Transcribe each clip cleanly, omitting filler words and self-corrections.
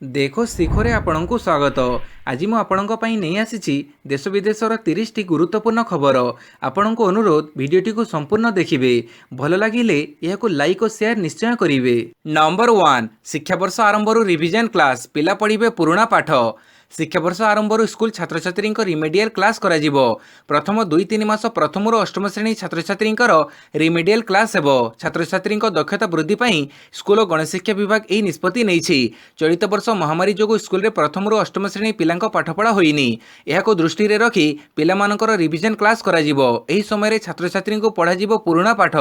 देखो शिखरे आपणଙ୍କୁ स्वागत। आज ମୁଁ ଆପଣଙ୍କ ପାଇଁ ନେଇ ଆସିଛି ଦେଶ ବିଦେଶର 30ଟି ଗୁରୁତ୍ୱପୂର୍ଣ୍ଣ ଖବର। ଆପଣଙ୍କୁ ଅନୁରୋଧ ଭିଡ଼ିଓଟିକୁ ସମ୍ପୂର୍ଣ୍ଣ ଦେଖିବେ। ଭଲ ଲାଗିଲେ ଏହାକୁ ଲାଇକ୍ ଓ ସେୟାର ନିଶ୍ଚୟ କରିବେ। ନମ୍ବର 1 ଶିକ୍ଷାବର୍ଷ ଆରମ୍ଭରୁ ରିଭିଜନ କ୍ଲାସ୍ ପିଲା ପଢ଼ିବେ ପୁରୁଣା ପାଠ। ଶିକ୍ଷାବର୍ଷ ଆରମ୍ଭରୁ ସ୍କୁଲ ଛାତ୍ରଛାତ୍ରୀଙ୍କ ରିମେଡିଆଲ କ୍ଲାସ୍ କରାଯିବ। ପ୍ରଥମ 2-3 ମାସ ପ୍ରଥମରୁ ଅଷ୍ଟମ ଶ୍ରେଣୀ ଛାତ୍ରଛାତ୍ରୀଙ୍କର ରିମେଡିଆଲ କ୍ଲାସ୍ ହେବ। ଛାତ୍ରଛାତ୍ରୀଙ୍କ ଦକ୍ଷତା ବୃଦ୍ଧି ପାଇଁ ସ୍କୁଲ ଓ ଗଣଶିକ୍ଷା ବିଭାଗ ଏହି ନିଷ୍ପତ୍ତି ନେଇଛି। ଚଳିତ ବର୍ଷ ମହାମାରୀ ଯୋଗୁଁ ସ୍କୁଲରେ ପ୍ରଥମରୁ ଅଷ୍ଟମ ଶ୍ରେଣୀ ପିଲାଙ୍କ ପାଠପଢ଼ା ହୋଇନି। ଏହାକୁ ଦୃଷ୍ଟିରେ ରଖି ପିଲାମାନଙ୍କର ରିଭିଜନ କ୍ଲାସ୍ କରାଯିବ। ଏହି ସମୟରେ ଛାତ୍ରଛାତ୍ରୀଙ୍କୁ ପଢ଼ାଯିବ ପୁରୁଣା ପାଠ।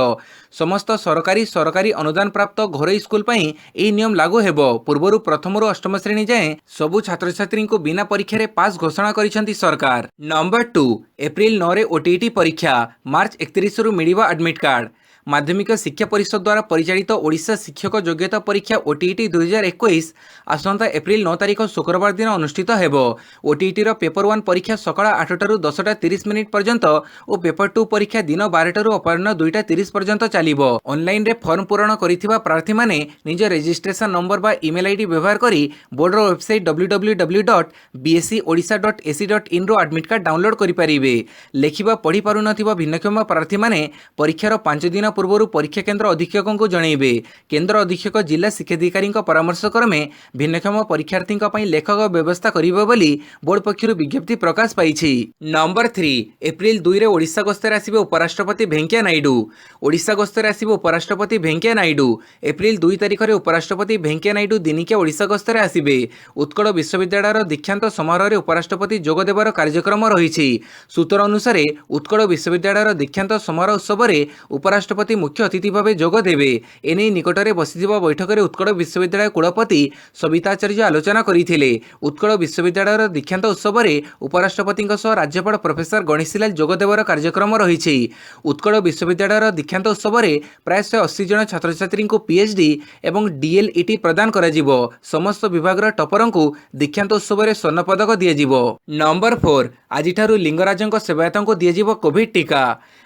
ସମସ୍ତ ସରକାରୀ ଅନୁଦାନ ପ୍ରାପ୍ତ ଘରୋଇ ସ୍କୁଲ ପାଇଁ ଏହି ନିୟମ ଲାଗୁ ହେବ। ପୂର୍ବରୁ ପ୍ରଥମରୁ ଅଷ୍ଟମ ଶ୍ରେଣୀ ଯାଏଁ ସବୁ ଛାତ୍ରଛାତ୍ରୀଙ୍କୁ ବିନା ପରୀକ୍ଷାରେ ପାସ୍ ଘୋଷଣା କରିଛନ୍ତି ସରକାର। ନମ୍ବର 2 ଏପ୍ରିଲ 9ରେ ଓଟିଇଟି ପରୀକ୍ଷା। ମାର୍ଚ୍ଚ 31ରୁ ମିଳିବ ଆଡମିଟ୍ କାର୍ଡ। ମାଧ୍ୟମିକ ଶିକ୍ଷା ପରିଷଦ ଦ୍ୱାରା ପରିଚାଳିତ ଓଡ଼ିଶା ଶିକ୍ଷକ ଯୋଗ୍ୟତା ପରୀକ୍ଷା ଓଟିଇଟି 2021 ଆସନ୍ତା ଏପ୍ରିଲ 9 ତାରିଖ ଶୁକ୍ରବାର ଦିନ ଅନୁଷ୍ଠିତ ହେବ। ଓଟିଇଟିର ପେପର 1 ପରୀକ୍ଷା ସକାଳ 8ଟାରୁ 10:30 ପର୍ଯ୍ୟନ୍ତ ଓ ପେପର 2 ପରୀକ୍ଷା ଦିନ 12ଟାରୁ ଅପରାହ୍ନ 2:30 ପର୍ଯ୍ୟନ୍ତ ଚାଲିବ। ଅନଲାଇନରେ ଫର୍ମ ପୂରଣ କରିଥିବା ପ୍ରାର୍ଥୀମାନେ ନିଜ ରେଜିଷ୍ଟ୍ରେସନ ନମ୍ବର ବା ଇମେଲ ଆଇଡି ବ୍ୟବହାର କରି ବୋର୍ଡର ୱେବସାଇଟ www.bscodisha.ac.in ରୁ ଆଡମିଟ୍ କାର୍ଡ ଡାଉନଲୋଡ୍ କରିପାରିବେ। ଲେଖିବା ପଢ଼ି ପାରୁନଥିବା ଭିନ୍ନକ୍ଷମ ପ୍ରାର୍ଥୀମାନେ ପରୀକ୍ଷାର 5 ଦିନ ପୂର୍ବରୁ ପରୀକ୍ଷା କେନ୍ଦ୍ର ଅଧୀକ୍ଷକଙ୍କୁ ଜଣାଇବେ। କେନ୍ଦ୍ର ଅଧୀକ୍ଷକ ଜିଲ୍ଲା ଶିକ୍ଷାଧିକାରୀଙ୍କ ପରାମର୍ଶ କ୍ରମେ ଭିନ୍ନକ୍ଷମ ପରୀକ୍ଷାର୍ଥୀଙ୍କ ପାଇଁ ଲେଖକ ବ୍ୟବସ୍ଥା କରିବେ ବୋଲି ବୋର୍ଡ ପକ୍ଷରୁ ବିଜ୍ଞପ୍ତି ପ୍ରକାଶ ପାଇଛି। ନମ୍ବର 3 ଏପ୍ରିଲ 2ରେ ଓଡ଼ିଶା ଗସ୍ତରେ ଆସିବେ ଉପରାଷ୍ଟ୍ରପତି ଭେଙ୍କିୟା ନାଇଡୁ। ଓଡ଼ିଶା ଗସ୍ତରେ ଆସିବେ ଉପରାଷ୍ଟ୍ରପତି ଭେଙ୍କିୟା ନାଇଡୁ। ଏପ୍ରିଲ 2 ତାରିଖରେ ଉପରାଷ୍ଟ୍ରପତି ଭେଙ୍କିୟା ନାଇଡୁ ଦିନିକିଆ ଓଡ଼ିଶା ଗସ୍ତରେ ଆସିବେ। ଉତ୍କଳ ବିଶ୍ୱବିଦ୍ୟାଳୟର ଦୀକ୍ଷାନ୍ତ ସମାରୋହରେ ଉପରାଷ୍ଟ୍ରପତି ଯୋଗ ଦେବାର କାର୍ଯ୍ୟକ୍ରମ ରହିଛି। ସୂତ୍ର ଅନୁସାରେ ଉତ୍କଳ ବିଶ୍ୱବିଦ୍ୟାଳୟର ଦୀକ୍ଷାନ୍ତ ସମାରୋହ ଉତ୍ସବରେ ଉପରାଷ୍ଟ୍ରପତି ମୁଖ୍ୟ ଅତିଥି ଭାବେ ଯୋଗ ଦେବେ। ଏନେଇ ନିକଟରେ ବସିଥିବା ବୈଠକରେ ଉତ୍କଳ ବିଶ୍ୱବିଦ୍ୟାଳୟ କୁଳପତି ସବିତା ଆଚାର୍ଯ୍ୟ ଆଲୋଚନା କରିଥିଲେ। ଉତ୍କଳ ବିଶ୍ୱବିଦ୍ୟାଳୟର ଦୀକ୍ଷାନ୍ତ ଉତ୍ସବରେ ଉପରାଷ୍ଟ୍ରପତିଙ୍କ ସହ ରାଜ୍ୟପାଳ ପ୍ରଫେସର ଗଣେଶୀଲାଲ ଯୋଗ ଦେବାର କାର୍ଯ୍ୟକ୍ରମ ରହିଛି। ଉତ୍କଳ ବିଶ୍ୱବିଦ୍ୟାଳୟର ଦୀକ୍ଷାନ୍ତ ଉତ୍ସବରେ ପ୍ରାୟ 180 ଜଣ ଛାତ୍ରଛାତ୍ରୀଙ୍କୁ ପିଏଚ୍ଡି ଏବଂ ଡିଏଲ୍ଇଟି ପ୍ରଦାନ କରାଯିବ। ସମସ୍ତ ବିଭାଗର ଟପରଙ୍କୁ ଦୀକ୍ଷାନ୍ତ ଉତ୍ସବରେ ସ୍ୱର୍ଣ୍ଣ ପଦକ ଦିଆଯିବ। ନମ୍ବର 4 ଆଜିଠାରୁ ଲିଙ୍ଗରାଜଙ୍କ ସେବାୟତଙ୍କୁ ଦିଆଯିବ କୋଭିଡ ଟିକା।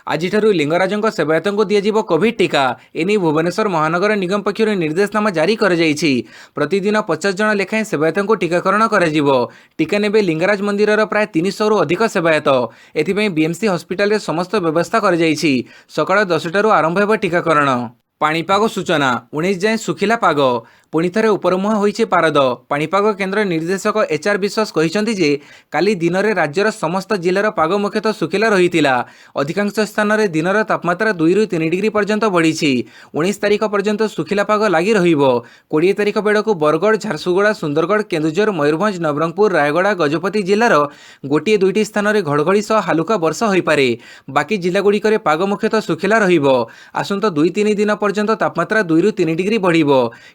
ଆଜିଠାରୁ ଲିଙ୍ଗରାଜଙ୍କ ସେବାୟତଙ୍କୁ ଦିଆଯିବ କୋଭିଡ ଟିକା। ଏନେଇ ଭୁବନେଶ୍ୱର ମହାନଗର ନିଗମ ପକ୍ଷରୁ ନିର୍ଦ୍ଦେଶନାମା ଜାରି କରାଯାଇଛି। ପ୍ରତିଦିନ 50 ଜଣ ଲେଖାଏଁ ସେବାୟତଙ୍କୁ ଟିକାକରଣ କରାଯିବ। ଟିକା ନେବେ ଲିଙ୍ଗରାଜ ମନ୍ଦିରର ପ୍ରାୟ 300ରୁ ଅଧିକ ସେବାୟତ। ଏଥିପାଇଁ ବିଏମ୍ସି ହସ୍ପିଟାଲରେ ସମସ୍ତ ବ୍ୟବସ୍ଥା କରାଯାଇଛି। ସକାଳ 10ଟାରୁ ଆରମ୍ଭ ହେବ ଟିକାକରଣ। ପାଣିପାଗ ସୂଚନା 19 ଯାଏଁ ଶୁଖିଲା ପାଗ। ପୁଣି ଥରେ ଉପରମୁହାଁ ହୋଇଛି ପାରଦ। ପାଣିପାଗ କେନ୍ଦ୍ର ନିର୍ଦ୍ଦେଶକ ଏଚ୍ଆର୍ ବିଶ୍ୱାସ କହିଛନ୍ତି ଯେ କାଲି ଦିନରେ ରାଜ୍ୟର ସମସ୍ତ ଜିଲ୍ଲାର ପାଗ ମୁଖ୍ୟତଃ ଶୁଖିଲା ରହିଥିଲା। ଅଧିକାଂଶ ସ୍ଥାନରେ ଦିନର ତାପମାତ୍ରା 2ରୁ 3 ଡିଗ୍ରୀ ପର୍ଯ୍ୟନ୍ତ ବଢ଼ିଛି। 19 ତାରିଖ ପର୍ଯ୍ୟନ୍ତ ଶୁଖିଲା ପାଗ ଲାଗି ରହିବ। 20 ତାରିଖ ବେଳକୁ ବରଗଡ଼, ଝାରସୁଗୁଡ଼ା, ସୁନ୍ଦରଗଡ଼, କେନ୍ଦୁଝର, ମୟୂରଭଞ୍ଜ, ନବରଙ୍ଗପୁର, ରାୟଗଡ଼ା, ଗଜପତି ଜିଲ୍ଲାର 1-2ଟି ସ୍ଥାନରେ ଘଡ଼ଘଡ଼ି ସହ ହାଲୁକା ବର୍ଷା ହୋଇପାରେ। ବାକି ଜିଲ୍ଲାଗୁଡ଼ିକରେ ପାଗ ମୁଖ୍ୟତଃ ଶୁଖିଲା ରହିବ। ଆସନ୍ତା 2-3 ଦିନ ପର୍ଯ୍ୟନ୍ତ ତାପମାତ୍ରା 2ରୁ 3 ଡିଗ୍ରୀ ବଢ଼ିବ।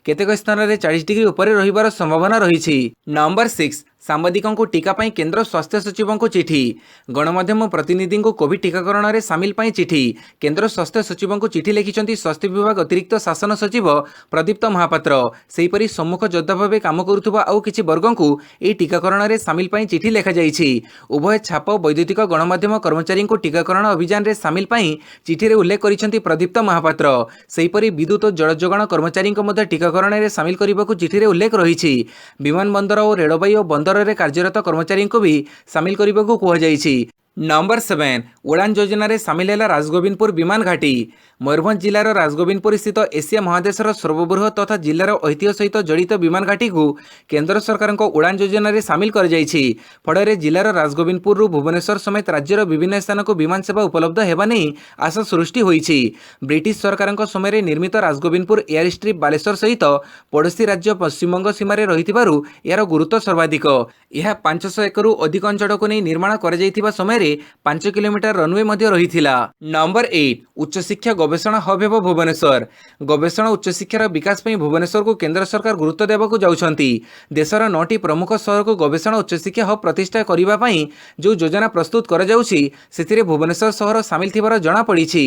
କେତେକ ସ୍ଥାନରେ 40 ଡିଗ୍ରୀ ଉପରେ ରହିବାର ସମ୍ଭାବନା ରହିଛି। ନମ୍ବର 6 ସାମ୍ବାଦିକଙ୍କୁ ଟିକା ପାଇଁ କେନ୍ଦ୍ର ସ୍ୱାସ୍ଥ୍ୟ ସଚିବଙ୍କୁ ଚିଠି। ଗଣମାଧ୍ୟମ ପ୍ରତିନିଧିଙ୍କୁ କୋଭିଡ ଟିକାକରଣରେ ସାମିଲ ପାଇଁ ଚିଠି। କେନ୍ଦ୍ର ସ୍ୱାସ୍ଥ୍ୟ ସଚିବଙ୍କୁ ଚିଠି ଲେଖିଛନ୍ତି ସ୍ୱାସ୍ଥ୍ୟ ବିଭାଗ ଅତିରିକ୍ତ ଶାସନ ସଚିବ ପ୍ରଦୀପ୍ତ ମହାପାତ୍ର। ସେହିପରି ସମ୍ମୁଖ ଯୋଦ୍ଧା ଭାବେ କାମ କରୁଥିବା ଆଉ କିଛି ବର୍ଗଙ୍କୁ ଏହି ଟିକାକରଣରେ ସାମିଲ ପାଇଁ ଚିଠି ଲେଖାଯାଇଛି। ଉଭୟ ଛାପ ବୈଦ୍ୟୁତିକ ଗଣମାଧ୍ୟମ କର୍ମଚାରୀଙ୍କୁ ଟିକାକରଣ ଅଭିଯାନରେ ସାମିଲ ପାଇଁ ଚିଠିରେ ଉଲ୍ଲେଖ କରିଛନ୍ତି ପ୍ରଦୀପ୍ତ ମହାପାତ୍ର। ସେହିପରି ବିଦ୍ୟୁତ୍ ଓ ଜଳ ଯୋଗାଣ କର୍ମଚାରୀଙ୍କ ମଧ୍ୟ ଟିକାକରଣରେ ସାମିଲ କରିବାକୁ ଚିଠିରେ ଉଲ୍ଲେଖ ରହିଛି। ବିମାନ ବନ୍ଦର ଓ ରେଳବାଇ ଓ ବନ୍ଦରରେ କାର୍ଯ୍ୟରତ କର୍ମଚାରୀଙ୍କୁ ବି ସାମିଲ କରିବାକୁ କୁହାଯାଇଛି। ନମ୍ବର 7 ଉଡ଼ାନ ଯୋଜନାରେ ସାମିଲ ହେଲା ରାଜଗୋବିନ୍ଦପୁର ବିମାନ ଘାଟି। ମୟୂରଭଞ୍ଜ ଜିଲ୍ଲାର ରାଜଗୋବିନ୍ଦପୁର ସ୍ଥିତ ଏସିଆ ମହାଦେଶର ସର୍ବବୃହତ ତଥା ଜିଲ୍ଲାର ଐତିହ୍ୟ ସହିତ ଜଡ଼ିତ ବିମାନ ଘାଟିକୁ କେନ୍ଦ୍ର ସରକାରଙ୍କ ଉଡ଼ାନ ଯୋଜନାରେ ସାମିଲ କରାଯାଇଛି। ଫଳରେ ଜିଲ୍ଲାର ରାଜଗୋବିନ୍ଦପୁରରୁ ଭୁବନେଶ୍ୱର ସମେତ ରାଜ୍ୟର ବିଭିନ୍ନ ସ୍ଥାନକୁ ବିମାନ ସେବା ଉପଲବ୍ଧ ହେବା ନେଇ ଆଶା ସୃଷ୍ଟି ହୋଇଛି। ବ୍ରିଟିଶ ସରକାରଙ୍କ ସମୟରେ ନିର୍ମିତ ରାଜଗୋବିନ୍ଦପୁର ଏୟାର ଷ୍ଟ୍ରିପ୍ ବାଲେଶ୍ୱର ସହିତ ପଡ଼ୋଶୀ ରାଜ୍ୟ ପଶ୍ଚିମବଙ୍ଗ ସୀମାରେ ରହିଥିବାରୁ ଏହାର ଗୁରୁତ୍ୱ ସର୍ବାଧିକ। ଏହା 500 ଏକରରୁ ଅଧିକ ଅଞ୍ଚଳକୁ ନେଇ ନିର୍ମାଣ କରାଯାଇଥିବା ସମୟରେ 5 କିଲୋମିଟର ରନୱେ ମଧ୍ୟ ରହିଥିଲା। ନମ୍ବର 8 ଉଚ୍ଚଶିକ୍ଷା ଗବେଷଣା ହବ୍ ହେବ ଭୁବନେଶ୍ୱର। ଗବେଷଣା ଉଚ୍ଚଶିକ୍ଷାର ବିକାଶ ପାଇଁ ଭୁବନେଶ୍ୱରକୁ କେନ୍ଦ୍ର ସରକାର ଗୁରୁତ୍ୱ ଦେବାକୁ ଯାଉଛନ୍ତି। ଦେଶର 9ଟି ପ୍ରମୁଖ ସହରକୁ ଗବେଷଣା ଉଚ୍ଚଶିକ୍ଷା ହବ୍ ପ୍ରତିଷ୍ଠା କରିବା ପାଇଁ ଯେଉଁ ଯୋଜନା ପ୍ରସ୍ତୁତ କରାଯାଉଛି ସେଥିରେ ଭୁବନେଶ୍ୱର ସହର ସାମିଲ ଥିବାର ଜଣାପଡ଼ିଛି।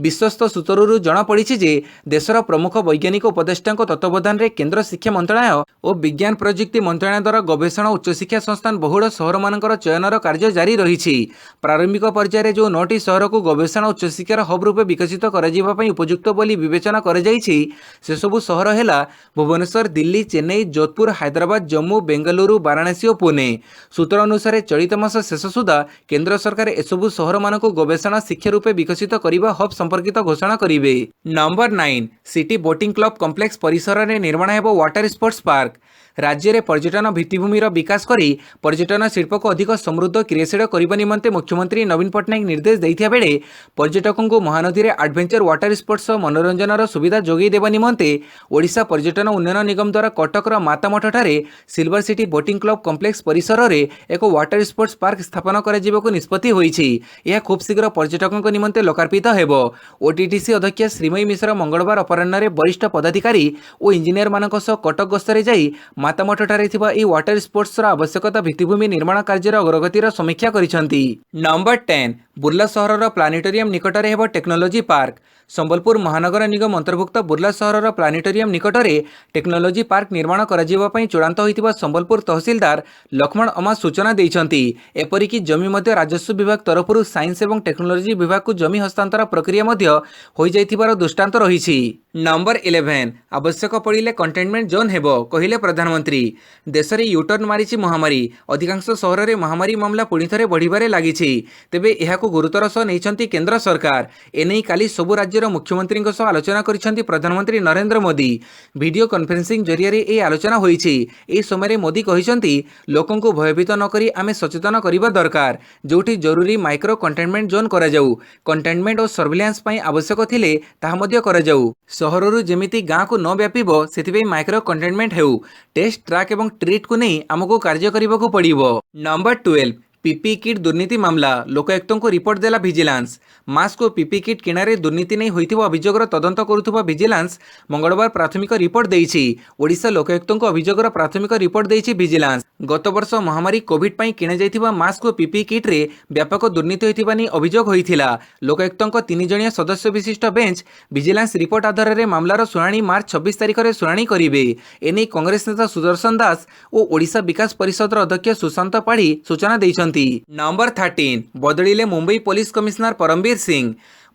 ବିଶ୍ୱସ୍ତ ସୂତ୍ରରୁ ଜଣାପଡ଼ିଛି ଯେ ଦେଶର ପ୍ରମୁଖ ବୈଜ୍ଞାନିକ ଉପଦେଷ୍ଟାଙ୍କ ତତ୍ତ୍ୱାବଧାନରେ କେନ୍ଦ୍ର ଶିକ୍ଷା ମନ୍ତ୍ରଣାଳୟ ଓ ବିଜ୍ଞାନ ପ୍ରଯୁକ୍ତି ମନ୍ତ୍ରଣାଳୟ ଦ୍ୱାରା ଗବେଷଣା ଉଚ୍ଚଶିକ୍ଷା ସଂସ୍ଥାନ ବହୁଳ ସହରମାନଙ୍କର ଚୟନର କାର୍ଯ୍ୟ ଜାରି ରହିଛି। ପ୍ରାରମ୍ଭିକ ପର୍ଯ୍ୟାୟରେ ଯେଉଁ 9ଟି ସହରକୁ ଗବେଷଣା ଉଚ୍ଚଶିକ୍ଷାର ହବ୍ ରୂପେ ବିକଶିତ କରାଯାଉଛି କରାଯିବା ପାଇଁ ଉପଯୁକ୍ତ ବୋଲି ବିବେଚନା କରାଯାଇଛି ସେସବୁ ସହର ହେଲା ଭୁବନେଶ୍ୱର, ଦିଲ୍ଲୀ, ଚେନ୍ନାଇ, ଯୋଧପୁର, ହାଇଦ୍ରାବାଦ, ଜମ୍ମୁ, ବେଙ୍ଗାଲୁରୁ, ବାରାଣସୀ ଓ ପୁନେ। ସୂତ୍ର ଅନୁସାରେ ଚଳିତ ମାସ ଶେଷ ସୁଦ୍ଧା କେନ୍ଦ୍ର ସରକାର ଏସବୁ ସହରମାନଙ୍କୁ ଗବେଷଣା ଶିକ୍ଷା ରୂପେ ବିକଶିତ କରିବା ହବ୍ ସମ୍ପର୍କିତ ଘୋଷଣା କରିବେ। Number 9 city boating club complex ପରିସରରେ ନିର୍ମାଣ ହେବ ୱାଟର ସ୍ପୋର୍ଟସ ପାର୍କ। ରାଜ୍ୟରେ ପର୍ଯ୍ୟଟନ ଭିତ୍ତିଭୂମିର ବିକାଶ କରି ପର୍ଯ୍ୟଟନ ଶିଳ୍ପକୁ ଅଧିକ ସମୃଦ୍ଧ କ୍ରିୟାଶୀଳ କରିବା ନିମନ୍ତେ ମୁଖ୍ୟମନ୍ତ୍ରୀ ନବୀନ ପଟ୍ଟନାୟକ ନିର୍ଦ୍ଦେଶ ଦେଇଥିବା ବେଳେ ପର୍ଯ୍ୟଟକଙ୍କୁ ମହାନଦୀରେ ଆଡଭେଞ୍ଚର ୱାଟର ସ୍ପୋର୍ଟସ ଓ ମନୋରଞ୍ଜନର ସୁବିଧା ଯୋଗାଇ ଦେବା ନିମନ୍ତେ ଓଡ଼ିଶା ପର୍ଯ୍ୟଟନ ଉନ୍ନୟନ ନିଗମ ଦ୍ୱାରା କଟକର ମାତାମଠଠାରେ silver city boating club complex ପରିସରରେ ଏକ ୱାଟର ସ୍ପୋର୍ଟସ ପାର୍କ ସ୍ଥାପନ କରାଯିବାକୁ ନିଷ୍ପତ୍ତି ହୋଇଛି। ଏହା ଖୁବ୍ ଶୀଘ୍ର ପର୍ଯ୍ୟଟକଙ୍କ ନିମନ୍ତେ ଲୋକାର୍ପିତ ହେବ। ଓଟିଟିସି ଅଧ୍ୟକ୍ଷା ଶ୍ରୀମୟୀ ମିଶ୍ର ମଙ୍ଗଳବାର ଅପରାହ୍ନରେ ବରିଷ୍ଠ ପଦାଧିକାରୀ ଓ ଇଞ୍ଜିନିୟରମାନଙ୍କ ସହ କଟକ ଗସ୍ତରେ ଯାଇ ମାତାମଠଠାରେ ଥିବା ଏହି ୱାଟର ସ୍ପୋର୍ଟସର ଆବଶ୍ୟକତା ଭିତ୍ତିଭୂମି ନିର୍ମାଣ କାର୍ଯ୍ୟର ଅଗ୍ରଗତିର ସମୀକ୍ଷା କରିଛନ୍ତି। ନମ୍ବର 10 ବୁର୍ଲା ସହରର ପ୍ଲାନେଟୋରିୟମ ନିକଟରେ ହେବ ଟେକ୍ନୋଲୋଜି ପାର୍କ। ସମ୍ବଲପୁର ମହାନଗର ନିଗମ ଅନ୍ତର୍ଭୁକ୍ତ ବୁର୍ଲା ସହରର ପ୍ଲାନେଟୋରିୟମ ନିକଟରେ ଟେକ୍ନୋଲୋଜି ପାର୍କ ନିର୍ମାଣ କରାଯିବା ପାଇଁ ଚୂଡ଼ାନ୍ତ ହୋଇଥିବା ସମ୍ବଲପୁର ତହସିଲଦାର ଲକ୍ଷ୍ମଣ ଅମା ସୂଚନା ଦେଇଛନ୍ତି। ଏପରିକି ଜମି ମଧ୍ୟ ରାଜସ୍ୱ ବିଭାଗ ତରଫରୁ ସାଇନ୍ସ ଏବଂ ଟେକ୍ନୋଲୋଜି ବିଭାଗକୁ ଜମି ହସ୍ତାନ୍ତର ପ୍ରକ୍ରିୟା ମଧ୍ୟ ହୋଇଯାଇଥିବାର ଦୃଷ୍ଟାନ୍ତ ରହିଛି। ନମ୍ବର 11 ଆବଶ୍ୟକ ପଡ଼ିଲେ କଣ୍ଟେନମେଣ୍ଟ ଜୋନ୍ ହେବ କହିଲେ ପ୍ରଧାନମନ୍ତ୍ରୀ। ଦେଶରେ ୟୁଟର୍ନ ମାରିଛି ମହାମାରୀ। ଅଧିକାଂଶ ସହରରେ ମହାମାରୀ ମାମଲା ପୁଣି ଥରେ ବଢ଼ିବାରେ ଲାଗିଛି। ତେବେ ଏହାକୁ ଗୁରୁତର ସହ ନେଇଛନ୍ତି କେନ୍ଦ୍ର ସରକାର। ଏନେଇ କାଲି ସବୁ ରାଜ୍ୟର ମୁଖ୍ୟମନ୍ତ୍ରୀଙ୍କ ସହ ଆଲୋଚନା କରିଛନ୍ତି ପ୍ରଧାନମନ୍ତ୍ରୀ ନରେନ୍ଦ୍ର ମୋଦି। ଭିଡ଼ିଓ କନଫରେନ୍ସିଂ ଜରିଆରେ ଏହି ଆଲୋଚନା ହୋଇଛି। ଏହି ସମୟରେ ମୋଦି କହିଛନ୍ତି ଲୋକଙ୍କୁ ଭୟଭୀତ ନ କରି ଆମେ ସଚେତନ କରିବା ଦରକାର। ଯେଉଁଠି ଜରୁରୀ ମାଇକ୍ରୋ କଣ୍ଟେନମେଣ୍ଟ ଜୋନ୍ କରାଯାଉ। କଣ୍ଟେନମେଣ୍ଟ ଓ ସର୍ଭିଲାନ୍ସ ପାଇଁ ଆବଶ୍ୟକ ଥିଲେ ତାହା ମଧ୍ୟ କରାଯାଉ। ସହରରୁ ଯେମିତି ଗାଁକୁ ନ ବ୍ୟାପିବ ସେଥିପାଇଁ ମାଇକ୍ରୋ କଣ୍ଟେନମେଣ୍ଟ ହେଉ। ଟେଷ୍ଟ, ଟ୍ରାକ୍ ଏବଂ ଟ୍ରିଟ୍କୁ ନେଇ ଆମକୁ କାର୍ଯ୍ୟ କରିବାକୁ ପଡ଼ିବ। ନମ୍ବର 12 ପିପି କିଟ୍ ଦୁର୍ନୀତି ମାମଲା ଲୋକାୟୁକ୍ତଙ୍କୁ ରିପୋର୍ଟ ଦେଲା ଭିଜିଲାନ୍ସ। ମାସ୍କ ଓ ପିପି କିଟ୍ କିଣାରେ ଦୁର୍ନୀତି ନେଇ ହୋଇଥିବା ଅଭିଯୋଗର ତଦନ୍ତ କରୁଥିବା ଭିଜିଲାନ୍ସ ମଙ୍ଗଳବାର ପ୍ରାଥମିକ ରିପୋର୍ଟ ଦେଇଛି। ଓଡ଼ିଶା ଲୋକାୟୁକ୍ତଙ୍କୁ ଅଭିଯୋଗର ପ୍ରାଥମିକ ରିପୋର୍ଟ ଦେଇଛି ଭିଜିଲାନ୍ସ। ଗତ ବର୍ଷ ମହାମାରୀ କୋଭିଡ୍ ପାଇଁ କିଣାଯାଇଥିବା ମାସ୍କ ଓ ପିପି କିଟ୍ରେ ବ୍ୟାପକ ଦୁର୍ନୀତି ହୋଇଥିବା ନେଇ ଅଭିଯୋଗ ହୋଇଥିଲା। ଲୋକାୟୁକ୍ତଙ୍କ 3 ଜଣିଆ ସଦସ୍ୟ ବିଶିଷ୍ଟ ବେଞ୍ଚ ଭିଜିଲାନ୍ସ ରିପୋର୍ଟ ଆଧାରରେ ମାମଲାର ଶୁଣାଣି ମାର୍ଚ୍ଚ 26 ତାରିଖରେ ଶୁଣାଣି କରିବେ। ଏନେଇ କଂଗ୍ରେସ ନେତା ସୁଦର୍ଶନ ଦାସ ଓ ଓଡ଼ିଶା ବିକାଶ ପରିଷଦର ଅଧ୍ୟକ୍ଷ ସୁଶାନ୍ତ ପାଢ଼ୀ ସୂଚନା ଦେଇଛନ୍ତି। ନମ୍ବର 13 ବଦଳିଲେ ମୁମ୍ବାଇ ପୋଲିସ କମିଶନର ପରମବୀର ସିଂ।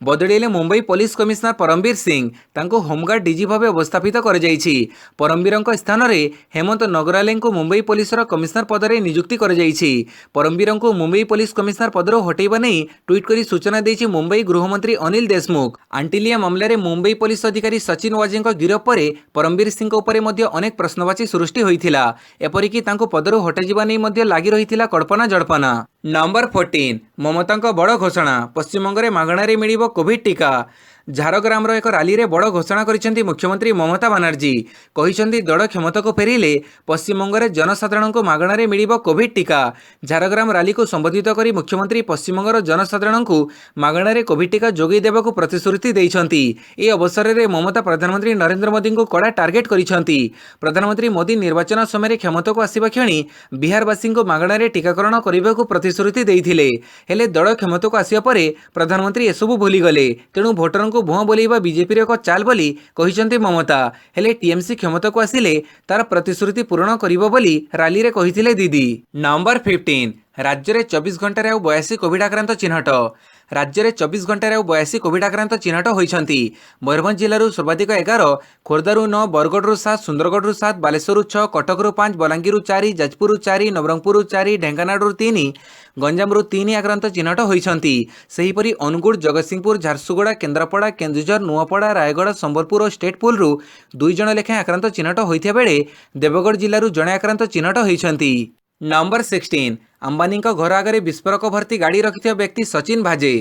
ବଦଳିଲେ ମୁମ୍ବାଇ ପୋଲିସ କମିଶନର ପରମବୀର ସିଂ। ତାଙ୍କୁ ହୋମଗାର୍ଡ ଡିଜି ଭାବେ ଅବସ୍ଥାପିତ କରାଯାଇଛି। ପରମବୀରଙ୍କ ସ୍ଥାନରେ ହେମନ୍ତ ନଗରାଲେଙ୍କୁ ମୁମ୍ବାଇ ପୋଲିସର କମିଶନର ପଦରେ ନିଯୁକ୍ତି କରାଯାଇଛି। ପରମବୀରଙ୍କୁ ମୁମ୍ବାଇ ପୋଲିସ କମିଶନର ପଦରୁ ହଟାଇବା ନେଇ ଟ୍ୱିଟ୍ କରି ସୂଚନା ଦେଇଛି ମୁମ୍ବାଇ ଗୃହମନ୍ତ୍ରୀ ଅନିଲ ଦେଶମୁଖ। ଆଣ୍ଟିଲିଆ ମାମଲାରେ ମୁମ୍ବାଇ ପୋଲିସ ଅଧିକାରୀ ସଚିନ ୱାଜେଙ୍କ ଗିରଫ ପରେ ପରମବୀର ସିଂଙ୍କ ଉପରେ ମଧ୍ୟ ଅନେକ ପ୍ରଶ୍ନବାଚୀ ସୃଷ୍ଟି ହୋଇଥିଲା। ଏପରିକି ତାଙ୍କୁ ପଦରୁ ହଟାଯିବା ନେଇ ମଧ୍ୟ ଲାଗି ରହିଥିଲା କଳ୍ପନା ଜଳ୍ପନା। ନମ୍ବର 14 ମମତାଙ୍କ ବଡ଼ ଘୋଷଣା ପଶ୍ଚିମବଙ୍ଗରେ ମାଗଣାରେ ମିଳିବ କୋଭିଡ୍ ଟିକା। ଝାରଗ୍ରାମର ଏକ ରାଲିରେ ବଡ଼ ଘୋଷଣା କରିଛନ୍ତି ମୁଖ୍ୟମନ୍ତ୍ରୀ ମମତା ବାନାର୍ଜୀ। କହିଛନ୍ତି ଦଳ କ୍ଷମତାକୁ ଫେରିଲେ ପଶ୍ଚିମବଙ୍ଗରେ ଜନସାଧାରଣଙ୍କୁ ମାଗଣାରେ ମିଳିବ କୋଭିଡ୍ ଟିକା। ଝାରଗ୍ରାମ ରାଲିକୁ ସମ୍ବୋଧିତ କରି ମୁଖ୍ୟମନ୍ତ୍ରୀ ପଶ୍ଚିମବଙ୍ଗର ଜନସାଧାରଣଙ୍କୁ ମାଗଣାରେ କୋଭିଡ୍ ଟିକା ଯୋଗାଇ ଦେବାକୁ ପ୍ରତିଶ୍ରୁତି ଦେଇଛନ୍ତି। ଏହି ଅବସରରେ ମମତା ପ୍ରଧାନମନ୍ତ୍ରୀ ନରେନ୍ଦ୍ର ମୋଦିଙ୍କୁ କଡ଼ା ଟାର୍ଗେଟ କରିଛନ୍ତି। ପ୍ରଧାନମନ୍ତ୍ରୀ ମୋଦି ନିର୍ବାଚନ ସମୟରେ କ୍ଷମତାକୁ ଆସିବା କ୍ଷଣି ବିହାରବାସୀଙ୍କୁ ମାଗଣାରେ ଟିକାକରଣ କରିବାକୁ ପ୍ରତିଶ୍ରୁତି ଦେଇଥିଲେ। ହେଲେ ଦଳ କ୍ଷମତାକୁ ଆସିବା ପରେ ପ୍ରଧାନମନ୍ତ୍ରୀ ଏସବୁ ଭୁଲିଗଲେ। ତେଣୁ ଭୋଟରଙ୍କୁ ଭୁଆଁ ବୋଲେଇବା ବିଜେପିର ଏକ ଚାଲ ବୋଲି କହିଛନ୍ତି ମମତା। ହେଲେ ଟିଏମସି କ୍ଷମତାକୁ ଆସିଲେ ତାର ପ୍ରତିଶ୍ରୁତି ପୂରଣ କରିବ ବୋଲି ରାଲିରେ କହିଥିଲେ ଦିଦି। ନମ୍ବର 15 ରାଜ୍ୟରେ 24 ଘଣ୍ଟାରେ ଆଉ 82 କୋଭିଡ୍ ଆକ୍ରାନ୍ତ ଚିହ୍ନଟ। ରାଜ୍ୟରେ 24 ଘଣ୍ଟାରେ ଆଉ 82 କୋଭିଡ୍ ଆକ୍ରାନ୍ତ ଚିହ୍ନଟ ହୋଇଛନ୍ତି। ମୟୂରଭଞ୍ଜ ଜିଲ୍ଲାରୁ ସର୍ବାଧିକ 11, ଖୋର୍ଦ୍ଧାରୁ 9, ବରଗଡ଼ରୁ 7, ସୁନ୍ଦରଗଡ଼ରୁ 7, ବାଲେଶ୍ୱରରୁ 6, କଟକରୁ 5, ବଲାଙ୍ଗୀରରୁ 4, ଯାଜପୁରରୁ 4, ନବରଙ୍ଗପୁରରୁ 4, ଢେଙ୍କାନାଳରୁ 3, ଗଞ୍ଜାମରୁ 3 ଆକ୍ରାନ୍ତ ଚିହ୍ନଟ ହୋଇଛନ୍ତି। ସେହିପରି ଅନୁଗୁଳ, ଜଗତସିଂହପୁର, ଝାରସୁଗୁଡ଼ା, କେନ୍ଦ୍ରାପଡ଼ା, କେନ୍ଦୁଝର, ନୂଆପଡ଼ା, ରାୟଗଡ଼, ସମ୍ବଲପୁର ଓ ଷ୍ଟେଟପୁଲରୁ 2 ଜଣ ଲେଖାଏଁ ଆକ୍ରାନ୍ତ ଚିହ୍ନଟ ହୋଇଥିବା ବେଳେ ଦେବଗଡ଼ ଜିଲ୍ଲାରୁ ଜଣେ ଆକ୍ରାନ୍ତ ଚିହ୍ନଟ ହୋଇଛନ୍ତି। ନମ୍ବର 16 ଆମ୍ବାନୀଙ୍କ ଘର ଆଗରେ ବିସ୍ଫୋରକ ଭର୍ତ୍ତି ଗାଡ଼ି ରଖିଥିବା ବ୍ୟକ୍ତି ସଚିନ ଭାଜେ।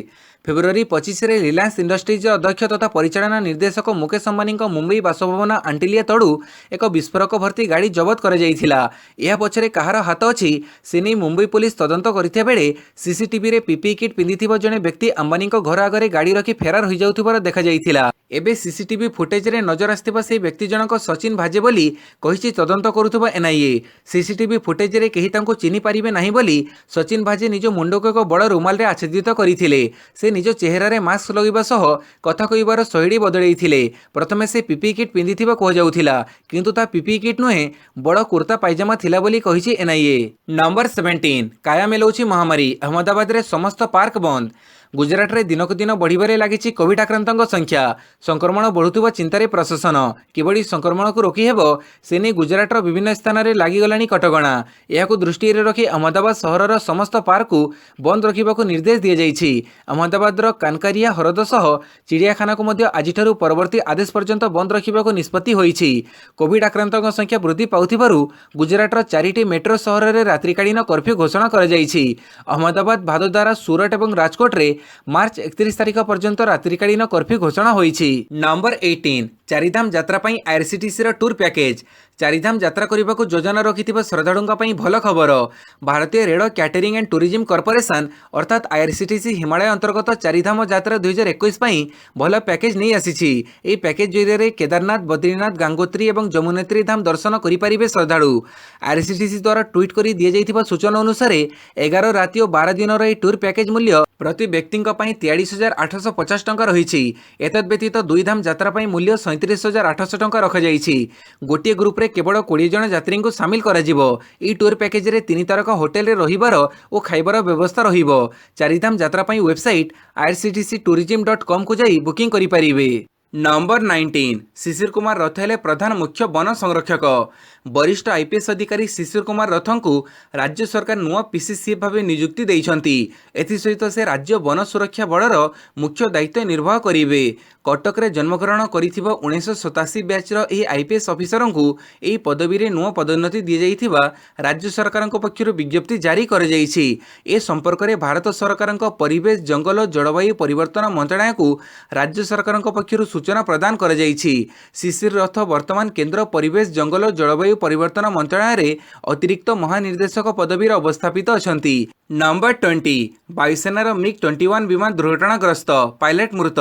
ଫେବୃଆରୀ 25ରେ ରିଲାଏନ୍ସ ଇଣ୍ଡଷ୍ଟ୍ରିଜ୍ର ଅଧ୍ୟକ୍ଷ ତଥା ପରିଚାଳନା ନିର୍ଦ୍ଦେଶକ ମୁକେଶ ଅମ୍ବାନୀଙ୍କ ମୁମ୍ବାଇ ବାସଭବନ ଆଣ୍ଟିଲିଆ ତଳୁ ଏକ ବିସ୍ଫୋରକ ଭର୍ତ୍ତି ଗାଡ଼ି ଜବତ କରାଯାଇଥିଲା। ଏହା ପଛରେ କାହାର ହାତ ଅଛି ସେ ନେଇ ମୁମ୍ବାଇ ପୋଲିସ ତଦନ୍ତ କରିଥିବା ବେଳେ ସିସିଟିଭିରେ ପିପି କିଟ୍ ପିନ୍ଧିଥିବା ଜଣେ ବ୍ୟକ୍ତି ଆମ୍ବାନୀଙ୍କ ଘର ଆଗରେ ଗାଡ଼ି ରଖି ଫେରାର ହୋଇଯାଉଥିବାର ଦେଖାଯାଇଥିଲା। ଏବେ ସିସିଟିଭି ଫୁଟେଜରେ ନଜର ଆସିଥିବା ସେହି ବ୍ୟକ୍ତି ଜଣକ ସଚିନ ଭାଜେ ବୋଲି କହିଛି ତଦନ୍ତ କରୁଥିବା ଏନ୍ଆଇଏ। ସିସିଟିଭି ଫୁଟେଜରେ କେହି ତାଙ୍କୁ ଚିହ୍ନି ପାରିବେ ନାହିଁ ବୋଲି ସଚିନ ଭାଜେ ନିଜ ମୁଣ୍ଡକୁ ଏକ ବଡ଼ ରୁମାଲରେ ଆଚ୍ଛାଦିତ କରିଥିଲେ। ସେ ନିଜ ଚେହେରାରେ ମାସ୍କ ଲଗାଇବା ସହ କଥା କହିବାର ଶୈଳୀ ବଦଳାଇଥିଲେ। ପ୍ରଥମେ ସେ ପିପି କିଟ୍ ପିନ୍ଧିଥିବା କୁହାଯାଉଥିଲା, କିନ୍ତୁ ତା ପିପି କିଟ୍ ନୁହେଁ, ବଡ଼ କୁର୍ତ୍ତା ପାଇଜାମା ଥିଲା ବୋଲି କହିଛି ଏନ୍ଆଇଏ। ନମ୍ବର 17 କାୟା ମେଲଉଛି ମହାମାରୀ, ଅହମ୍ମଦାବାଦରେ ସମସ୍ତ ପାର୍କ ବନ୍ଦ। गुजरात में दिनक दिन बढ़िबारे लागिछि कोविड आक्रांतों संख्या। संक्रमण बढ़ुथिबा चिंतारे प्रशासन किभଳି संक्रमण को रोकी हेबो से नहीं गुजरात विभिन्न स्थान में लागिगलानी कटकणा। यहां दृष्टि रखी अहमदाबाद सहरर समस्त पार्क को बंद रखा निर्देश दी जाइछि। अहमदाबाद कानकारिया हरद सह चिड़ियाखाना को मध्य आजिठारु परवर्ती आदेश पर्यंत बंद रखा निष्पत्ति होइछि। कोविड आक्रांतों संख्या वृद्धि पाउथिबारु गुजरात 4टी मेट्रो सहर में रात्रिकालीन कर्फ्यू घोषणा कर जाइछि। अहमदाबाद, भादोदारा, सूरत और राजकोट रे मार्च 31 तारिख पर्यंत रात्रिकालीन कर्फ्यू घोषणा होइछि। नंबर 18 चारिधाम यात्रा पई आईआरसीटीसी रो टूर पैकेज। चारिधाम यात्रा करने को योजना रखिथिबा श्रद्धालुओं पई भल खबर। भारतीय rail catering and tourism corporation अर्थात आईआरसीटीसी हिमालय अंतर्गत चारिधाम यात्रा 2021 पई भल पैकेज नहीं आसीछि। एही पैकेज जरिए केदारनाथ, बद्रीनाथ, गंगोत्री और यमुनोत्री धाम दर्शन करें श्रद्धालु। आईआरसीटीसी द्वारा ट्वीट कर दी जाइथिबा सूचना अनुसार 11 राति और 12 दिन टूर पैकेज मूल्य प्रति व्यक्ति 43,850 टंका रही। एतद व्यतीत दुई धाम यात्रा मूल्य 37,800 टंका रखा। गोटे ग्रुप रे केवल 20 जन यात्री को सामिल करा जिवो। ई टूर पैकेज रे 3 तारका होटेल रे रहिबार और खाइबार व्यवस्था रहिबो। चारिधाम यात्रा पई वेबसाइट irctctourism.com को जाई बुकिंग करि परिबे। नंबर 19 शिशिर कुमार रथ हेले प्रधान मुख्य वन संरक्षक। वरिष्ठ आईपीएस अधिकारी शिशिर कुमार रथों को राज्य सरकार नुआ पीसीसी भाव नियुक्ति देइछंती। एथिसहित से राज्य वन सुरक्षा बलर मुख्य दायित्व निर्वाह करिवे। कटक रे जन्मग्रहण करिथिबा 1987 बैच रो एही आईपीएस ऑफिसर को एही पदवी रे नुआ पदोन्नति दी जाइथिबा राज्य सरकार पक्षरु विज्ञप्ति जारी कर जाइछि। ए संपर्क रे भारत सरकार परिवेश, जंगल और जलवायु परिवर्तन मंत्रालय को राज्य सरकार पक्षरु सूचना प्रदान कर जाइछि। शिशिर रथ वर्तमान केंद्र परिवेश, जंगल और जलवायु परिवर्तन मंत्रालय रे अतिरिक्त महानिर्देशक पदवी अवस्थापित अछंती। नंबर 20 वायुसेनार मिग-21 विमान दुर्घटनाग्रस्त, पायलट मृत।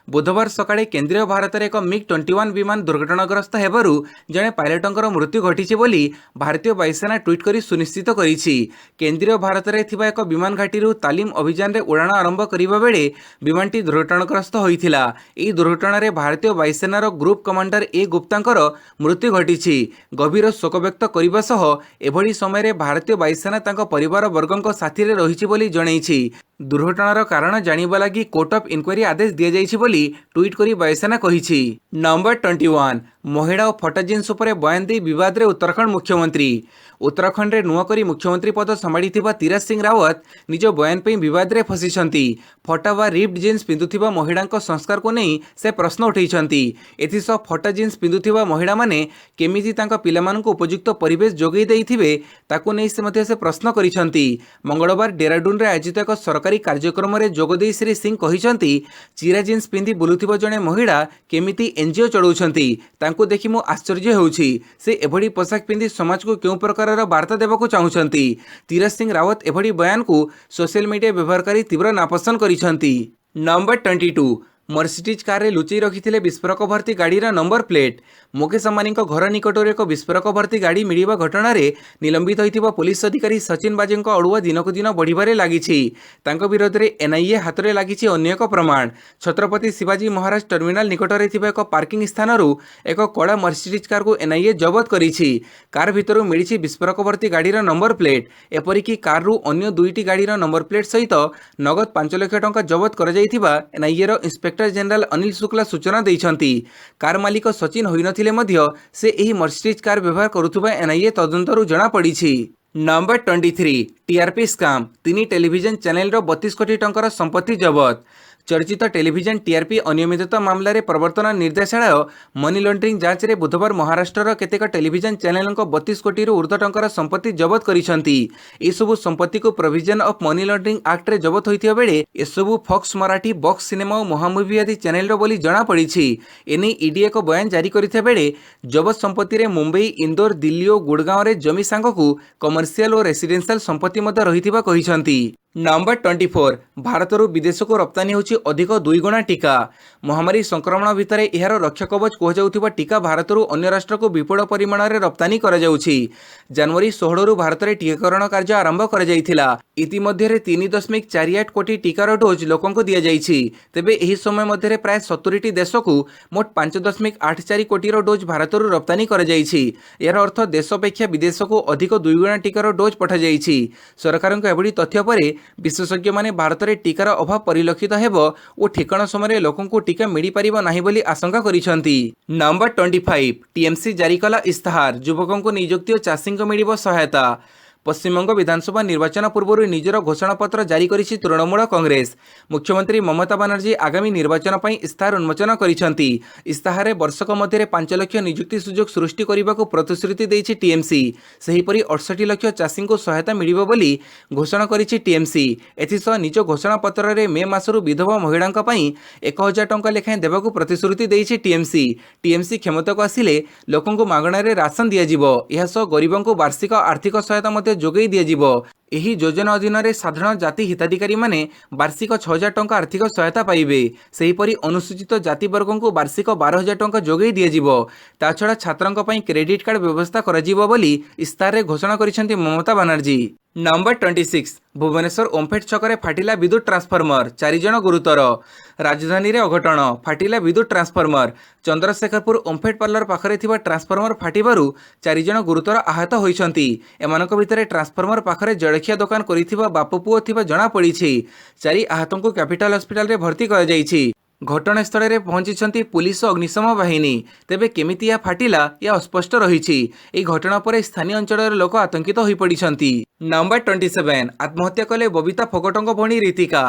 बुधवार सकाळे केंद्रीय भारत में एक मिग-21 विमान दुर्घटनाग्रस्त हेबारु जड़े पायलटंकर मृत्यु घटी बोली भारतीय वायुसेना ट्वीट कर सुनिश्चित करिछि। केंद्रीय भारत में थिबा एक विमान घाटी तालीम अभियान रे उड़ाण आरंभ करिबा बेले विमानटी दुर्घटनाग्रस्त होइथिला। एही दुर्घटना रे भारतीय वायुसेनार ग्रुप कमांडर ए गुप्तांकर मृत्यु घटी। गभीर शोक व्यक्त करने सह एभली समय भारतीय वायुसेना तांको परिवार वर्गों साथी रे रहिछि बोली जणैछि। दुर्घटनार कारण जानिबा लागि कोर्ट ऑफ इनक्वारी आदेश दिया जाइछि बोली ट्वीट करी वायुसेना कहिछि। नंबर 21 महिला और फटा जीन्स उपरे बयान दे विवाद रे उत्तराखंड मुख्यमंत्री। उत्तराखंड रे नुआ करी मुख्यमंत्री पद संभाळिथिबा तीरथ सिंह रावत निज बयान पे विवाद रे फसिछंती। फटा वा रिप्ड जीन्स पिंधुथिबा महिलांक संस्कार को नहीं से प्रश्न उठैछंती। एथिसह फटा जीन्स पिंधुथिबा महिला माने केमिति तांका पिलामानंकु उपयुक्त परिवेश जोगै दैथिबे ताकू नहीं से प्रश्न करिछंती। मंगलवार डेराडून रे आयोजित एक सरकारी कार्यक्रम रे जोग देई श्री सिंह कहिछंती चिरा जीन्स पिंधि बुलुथिबा जणे महिला केमिति एनजीओ चलाउछंती तांको देखि मो आश्चर्य होउछि। से एभली पोशाक पिंधि समाज को केउ प्रकार वार्ता देवाक चाहूछंती। तीरथ सिंह रावत एभली बयान को सोशल मीडिया व्यवहारकारी तीव्र नापसंद करिछंती। नंबर 22 मर्सिडीज कार लुचई रखिथिले विस्फोरक भर्ती गाड़ीर नंबर प्लेट। मुकेश अंबानी घर निकट एक विस्फोरक भर्ती गाड़ी मिलवा घटना निलंबित होइथिबा पुलिस अधिकारी सचिन बाजी अड़ुआ दिनक दिन बढ़िबारे लागिछि। तांको विरोध में एनआईए हाथ में लागिछि अन्य एक प्रमाण। छत्रपति शिवाजी महाराज टर्मिनाल निकट में थिबा एक पार्किंग स्थानरू एक कड़ा मर्सिडीज कार को एनआईए जबत करिछि। कार भितरु मिलिछि विस्फोरक भर्ती गाड़ीर नंबर प्लेट। एपरिकी कारु अन्य दुईटी गाड़ीर नंबर प्लेट सहित नगद 5 लाख टंका जबत कर जाइथिबा एनआईए रो इंस्पेक्टर जनरल अनिल शुक्ला सूचना दैछंती। कार मालिक सचिन होइनथिले मध्य से एही मर्सिडीज कार व्यवहार करुथुबा एनआईए तदंतरु जणा पड़िछि। Number 23 TRP scam 3 television channel रो 32 कोटी टंकार संपत्ति जबत। चर्चित टेलीविजन टीआरपी अनियमितता मामलें प्रवर्तन निर्देशालय मनी लॉन्ड्रिंग जांच रे बुधवार महाराष्ट्र केतेक टेलीविजन चैनल 32 कोटी ऊर्ध्व टंकार संपत्ति जबत करिसंती। एसबू संपत्ति को provision of money laundering act रे जबत होइथिबा बेले एसबू फॉक्स मराठी, बॉक्स सिनेमा और महामुवी आदि चैनल रो बोली जणा पड़िछि। एने ईडी एक बयान जारी करिथिबा बेले जबत संपत्ति रे मुंबई, इंदौर, दिल्ली और गुड़गांव रे जमी सांगकु कमर्शियल और रेसिडेंशियल संपत्ति मध्य रहिथिबा कहिसंती। नंबर 24 भारत विदेश को रप्तानी होछि अधिक 2 गुणा टीका। महामारी संक्रमण भितर यार रक्षा कवच कहु टीका भारत अन्य राष्ट्र को विपुल परिमाण में रप्तानी कर जनवरी 16 रु भारत में टीकाकरण कार्य आरंभ कर इतिमध्य 3.48 कोटी टीकार डोज लोकों दि जाइछि। तेबे एही समय मध्य प्राय 70टी देश को मोट 5.84 कोटी डोज भारत रप्तानी कर यार अर्थ देश अपेक्षा विदेश को अधिक 2 गुणा टीकार डोज पठा जाइछि। सरकार एभली तथ्य पर विशेषज्ञ माने भारत में टीकार अभाव परिलक्षित हेबो और ठिकाना समय लोकंकु टीका मिल पारिबो नाही बोली आशंका करिसंती। नंबर 25 टीएमसी जारी कला इस्ताहार युवकों नियुक्ति और चाषी को मिलिबो सहायता। पश्चिमबंग विधानसभा निर्वाचन पूर्व निजर घोषणापत्र जारी करिछि तृणमूल कांग्रेस। मुख्यमंत्री ममता बनर्जी आगामी निर्वाचन पर इस्ताहार उन्मोचन करिसंती। इस्ताहार वर्षक मध्य 5 लाख नियुक्ति सुजोग सृष्टि करने को प्रतिश्रुति देइछि टीएमसी। सेहीपरि 68 लाख चाषी को सहायता मिलिबो बोली घोषणा करिछि टीएमसी। एथिसह निज घोषणापत्र में मे मासरू विधवा महिलां पई 1000 टंका लेखाएं देबाकू प्रतिश्रुति देइछि टीएमसी। टीएमसी क्षमता को आसिले लोकंकु मागणारे राशन दियाजिबो। एहासह गरीबंकु वार्षिक आर्थिक सहायता जोगई दियाजिबो। एही योजना अधीन साधारण जाति हिताधिकारी माने वार्षिक 6000 टंका आर्थिक सहायता पाइबे। सेहीपरि अनुसूचित जाति वर्गों को वार्षिक 12000 टंका जोगई दियाजिबो। ताछड़ा छात्रंक पई क्रेडिट कार्ड व्यवस्था कराजिबो बोली इस्ताहार रे घोषणा करिसेंती ममता बनर्जी। नंबर 26 भुवनेश्वर ओमफेड छकरे फाटिला विद्युत ट्रांसफॉर्मर 4 जन गुरुतर। राजधानी रे अघटन फाटिला विद्युत ट्रांसफॉर्मर। चंद्रशेखरपुर ओमफेड पार्लर पाखरे थिबा ट्रांसफॉर्मर फाटिबारु 4 जन गुरुतर आहत होइछंती। एमानक भितरे ट्रांसफॉर्मर पाखरे जड़खिया दुकान करिथिबा बापू पुओ थिबा जणा पड़िछि। 4 आहतंकु कैपिटल हॉस्पिटल रे भर्ती करा जाइछि। घटनास्थल में पहुंची पुलिस और अग्निशम बाहिनी। तेबे केमिति या फाटिला या अस्पष्ट रही। घटना पर स्थानीय अंचल लोक आतंकित हो पड़ती। नंबर 27 आत्महत्या कले बबिता फोगटंग भणी रीतिका।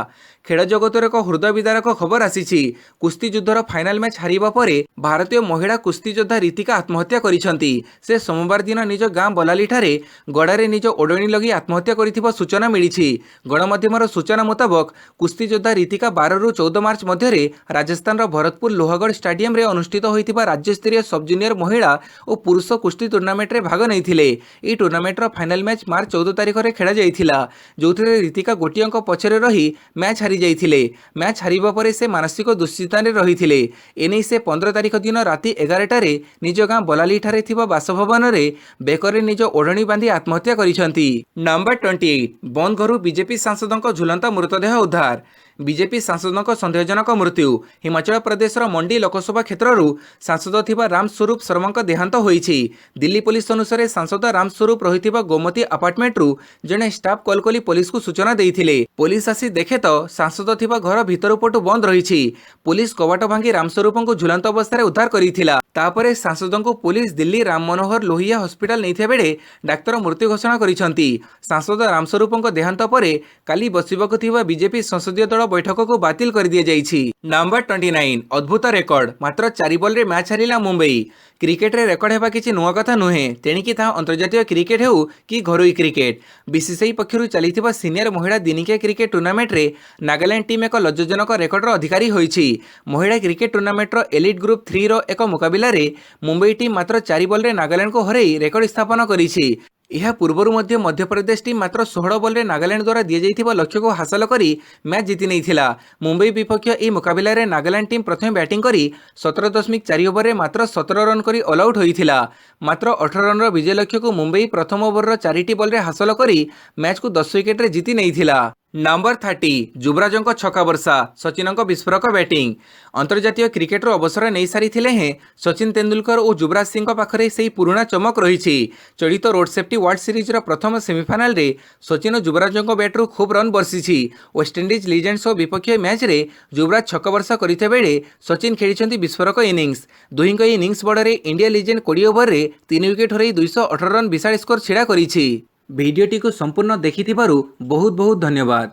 खेल जगतर एक हृदय विदारक खबर आसी। कुस्ती युद्धर फाइनाल मैच हारिबा परे भारतीय महिला कुस्ती योद्धा रीतिका आत्महत्या करिसंती। से सोमवार दिन निज गाँ बलाली ठारे गड़ारे निज ओडणी लगी आत्महत्या करिथिबा सूचना मिली। गणमाध्यमर सूचना मुताबक कुस्ती योद्धा रीतिका 12 ରୁ 14 मार्च मध्य राजस्थान भरतपुर लोहागढ़ स्टाडियम रे अनुष्ठित होइतिबा राज्यस्तरीय सब जूनियर महिला और पुरुष कुस्ती टूर्नामेंट रे भाग नैथिले। एही टूर्नामेंट रो फाइनल मैच मार्च 14 तारिख रे खेला जाइथिला, जोथिरे रीतिका गोटी अंक पछरे रही मैच हारि जाइथिले। मैच हारिबा परे से मानसिक दुश्चिंतारे रहिथिले। एनै से 15 तारिख दिन राति 11 टारे निज गाँ बलाली ठारे थिबा बासभवन रे बेकरे निज ओढ़णी बांधी आत्महत्या करिसंती। नंबर 28 बंद घरु बीजेपी सांसदों झुलंता मृतदेह उद्धार। बीजेपी सांसदों सन्देहजनक मृत्यु। हिमाचल प्रदेश मंडी लोकसभा क्षेत्रु सांसद थिबा रामस्वरूप शर्मा देहांत होइछि। दिल्ली पुलिस अनुसार सांसद रामस्वरूप रहिथिबा गोमती अपार्टमेंट्रु जने स्टाफ कॉल कली पुलिस को सूचना देइथिले। पुलिस आसी देखे तो सांसद थिबा घर भितर पटु बंद रहिछि। पुलिस कवाट भांगी रामस्वरूप को झुलंत अवस्था उद्धार करिथिला। तापरे सांसद को पुलिस दिल्ली राम मनोहर लोहिया हॉस्पिटल नैथिया बेले डाक्तर मृत्यु घोषणा करिसंती। सांसद रामस्वरूप देहांत परे काली बसिबाकु थिबा बीजेपी संसदीय दल बैठक को बातिल कर दिया जाइछि। नंबर 29 अद्भुत रेकर्ड मात्र 4 बॉल रे मैच हारिला मुंबई। क्रिकेट रे रेकर्ड हेबा किछि नुआ कथा नुहे, तेणिकी ता अंतर्जातीय क्रिकेट हेउ कि घरोई क्रिकेट। बीसीसीआई पक्षरु चलिथिबा सीनियर महिला दिनिकिया क्रिकेट टूर्नामेंट रे नागालैंड टीम एक लज्जाजनक रेकर्डर अधिकारी होइछि। महिला क्रिकेट टूर्नामेंट रो एलिट ग्रुप 3 रो एक मुकाबिला रे मुंबई टीम मात्र 4 बॉल रे नागालैंड को हरई रेकर्ड स्थापन करिछि। यह पूर्वर मध्य प्रदेश टीम मात्र 16 बॉल रे नागालैंड द्वारा दि जाइथिबा लक्ष्य को हासिल करी मैच जीति नैथिला। मुंबई विपक्ष ए मुकाबिला रे नागालैंड टीम प्रथम बैटिंग करी 17.4 ओवर रे मात्र 17 रन करी ऑल आउट होइथिला। मात्र 18 रन विजय लक्ष्य को मुंबई प्रथम ओवर रो 4टी बॉल रे हासिल करी मैच को 10 विकेट रे जीति नैथिला। नंबर 30 युवराजों छक्का वर्षा सचिन विस्फोरक बैटिंग। अंतर्जातीय क्रिकेटर अवसर नहीं सारी हैं सचिन तेंदुलकर और युवराज सिंह पाखरे से पुराना चमक रही। चलित रोड सेफ्टी वर्ल्ड सीरीज प्रथम सेमिफाइनाल रे सचिन युवराजों बैट्रु खूब रन बर्षि। वेस्टइंडीज लीजेंड्स विपक्ष मैच रे युवराज छक्का वर्षा करते बेले सचिन खेली विस्फोरक इनिंग्स। दुहींक इनिंग्स बड़े इंडिया लीजेंड 20 ओवर रे 3 विकेट हरई 218 रन विशाल स्कोर छिड़ा करिछि। भिडियोटी को संपूर्ण देखिथिबारु बहुत बहुत धन्यवाद।